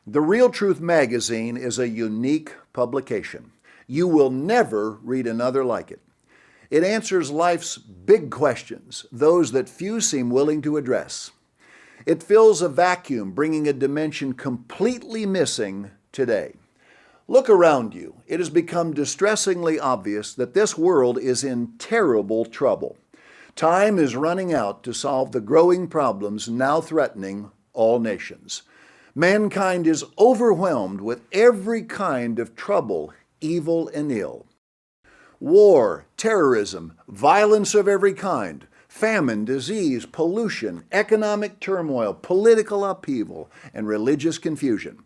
The Real Truth magazine is a unique publication. You will never read another like it. It answers life's big questions, those that few seem willing to address. It fills a vacuum, bringing a dimension completely missing today. Look around you. It has become distressingly obvious that this world is in terrible trouble. Time is running out to solve the growing problems now threatening all nations. Mankind is overwhelmed with every kind of trouble, evil and ill. War, terrorism, violence of every kind, famine, disease, pollution, economic turmoil, political upheaval, and religious confusion.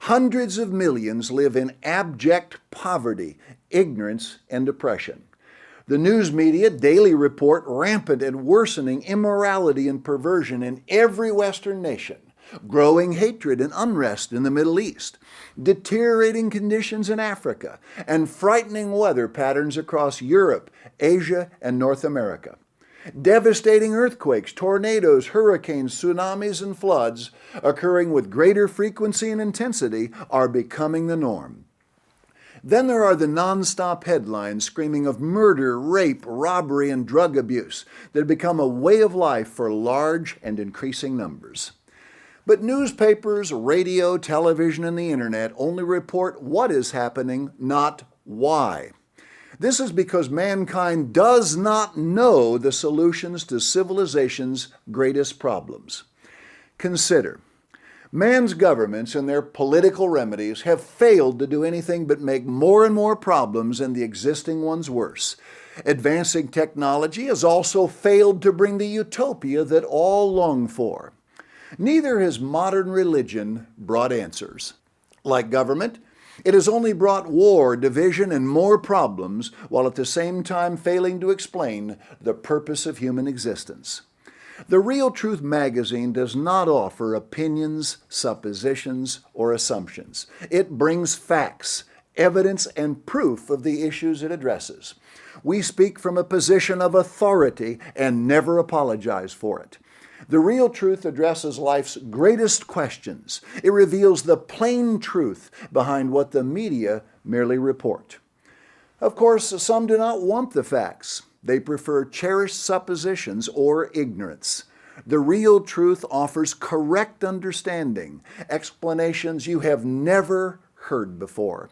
Hundreds of millions live in abject poverty, ignorance, and depression. The news media daily report rampant and worsening immorality and perversion in every Western nation, growing hatred and unrest in the Middle East, deteriorating conditions in Africa, and frightening weather patterns across Europe, Asia, and North America. Devastating earthquakes, tornadoes, hurricanes, tsunamis, and floods, occurring with greater frequency and intensity, are becoming the norm. Then there are the nonstop headlines screaming of murder, rape, robbery, and drug abuse that have become a way of life for large and increasing numbers. But newspapers, radio, television, and the internet only report what is happening, not why. This is because mankind does not know the solutions to civilization's greatest problems. Consider, man's governments and their political remedies have failed to do anything but make more and more problems and the existing ones worse. Advancing technology has also failed to bring the utopia that all long for. Neither has modern religion brought answers. Like government, it has only brought war, division, and more problems, while at the same time failing to explain the purpose of human existence. The Real Truth magazine does not offer opinions, suppositions, or assumptions. It brings facts, evidence, and proof of the issues it addresses. We speak from a position of authority and never apologize for it. The Real Truth addresses life's greatest questions. It reveals the plain truth behind what the media merely report. Of course, some do not want the facts. They prefer cherished suppositions or ignorance. The Real Truth offers correct understanding, explanations you have never heard before.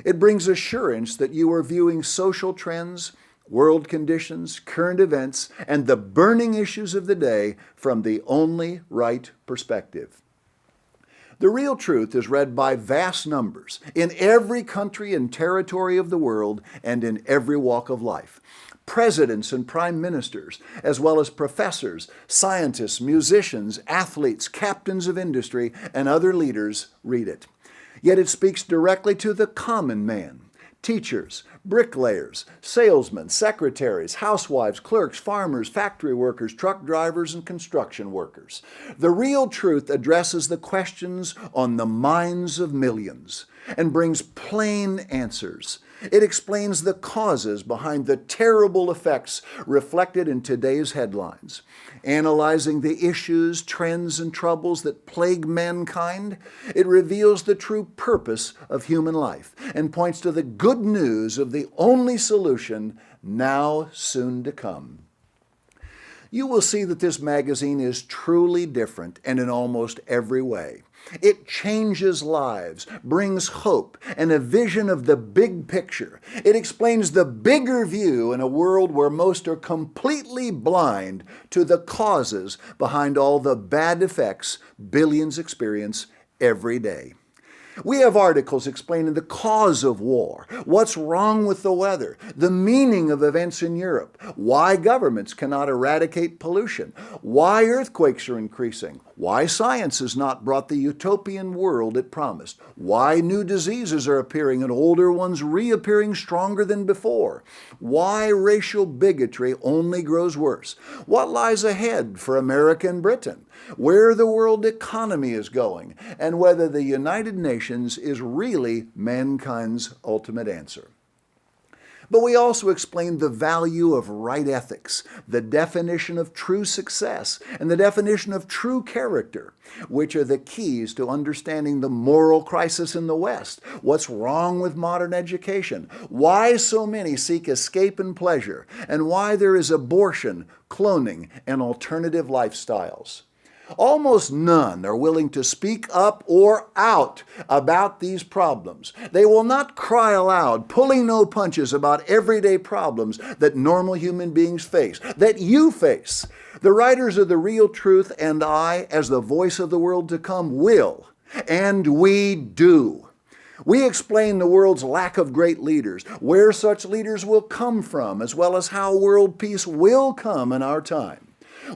It brings assurance that you are viewing social trends, world conditions, current events, and the burning issues of the day from the only right perspective. The Real Truth is read by vast numbers in every country and territory of the world and in every walk of life. Presidents and prime ministers, as well as professors, scientists, musicians, athletes, captains of industry, and other leaders read it. Yet it speaks directly to the common man. Teachers, bricklayers, salesmen, secretaries, housewives, clerks, farmers, factory workers, truck drivers, and construction workers. The Real Truth addresses the questions on the minds of millions and brings plain answers. It explains the causes behind the terrible effects reflected in today's headlines. Analyzing the issues, trends, and troubles that plague mankind, it reveals the true purpose of human life and points to the good news of the only solution now soon to come. You will see that this magazine is truly different and in almost every way. It changes lives, brings hope, and a vision of the big picture. It explains the bigger view in a world where most are completely blind to the causes behind all the bad effects billions experience every day. We have articles explaining the cause of war, what's wrong with the weather, the meaning of events in Europe, why governments cannot eradicate pollution, why earthquakes are increasing, why science has not brought the utopian world it promised, why new diseases are appearing and older ones reappearing stronger than before, why racial bigotry only grows worse, what lies ahead for America and Britain, where the world economy is going, and whether the United Nations is really mankind's ultimate answer. But we also explain the value of right ethics, the definition of true success, and the definition of true character, which are the keys to understanding the moral crisis in the West, what's wrong with modern education, why so many seek escape and pleasure, and why there is abortion, cloning, and alternative lifestyles. Almost none are willing to speak up or out about these problems. They will not cry aloud, pulling no punches about everyday problems that normal human beings face, that you face. The writers of The Real Truth and I, as the voice of the world to come, will, and we do. We explain the world's lack of great leaders, where such leaders will come from, as well as how world peace will come in our time.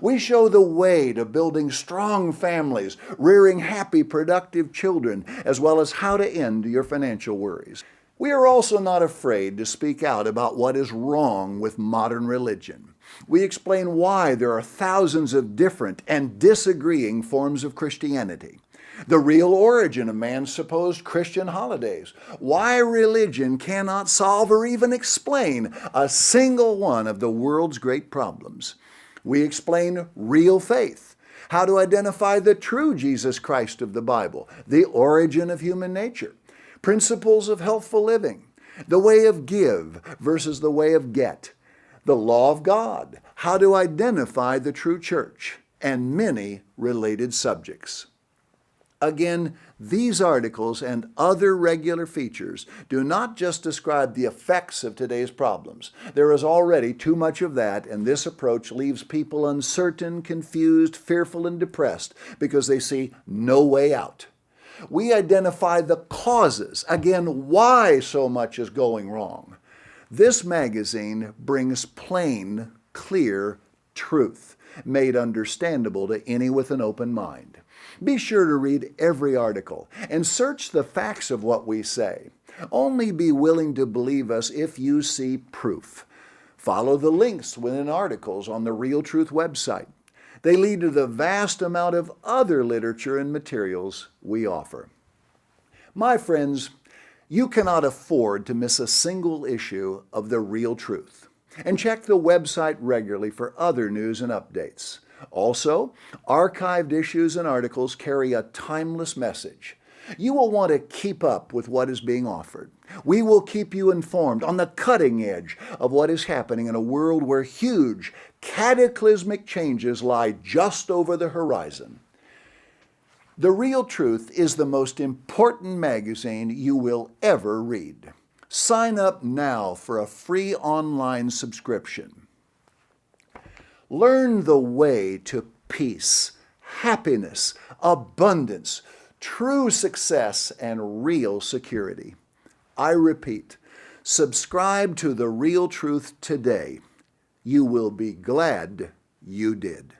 We show the way to building strong families, rearing happy, productive children, as well as how to end your financial worries. We are also not afraid to speak out about what is wrong with modern religion. We explain why there are thousands of different and disagreeing forms of Christianity, the real origin of man's supposed Christian holidays, why religion cannot solve or even explain a single one of the world's great problems. We explain real faith, how to identify the true Jesus Christ of the Bible, the origin of human nature, principles of healthful living, the way of give versus the way of get, the law of God, how to identify the true church, and many related subjects. Again, these articles and other regular features do not just describe the effects of today's problems. There is already too much of that, and this approach leaves people uncertain, confused, fearful, and depressed because they see no way out. We identify the causes, again, why so much is going wrong. This magazine brings plain, clear truth, made understandable to any with an open mind. Be sure to read every article and search the facts of what we say. Only be willing to believe us if you see proof. Follow the links within articles on the Real Truth website. They lead to the vast amount of other literature and materials we offer. My friends, you cannot afford to miss a single issue of The Real Truth. And check the website regularly for other news and updates. Also, archived issues and articles carry a timeless message. You will want to keep up with what is being offered. We will keep you informed on the cutting edge of what is happening in a world where huge, cataclysmic changes lie just over the horizon. The Real Truth is the most important magazine you will ever read. Sign up now for a free online subscription. Learn the way to peace, happiness, abundance, true success, and real security. I repeat, subscribe to The Real Truth today. You will be glad you did.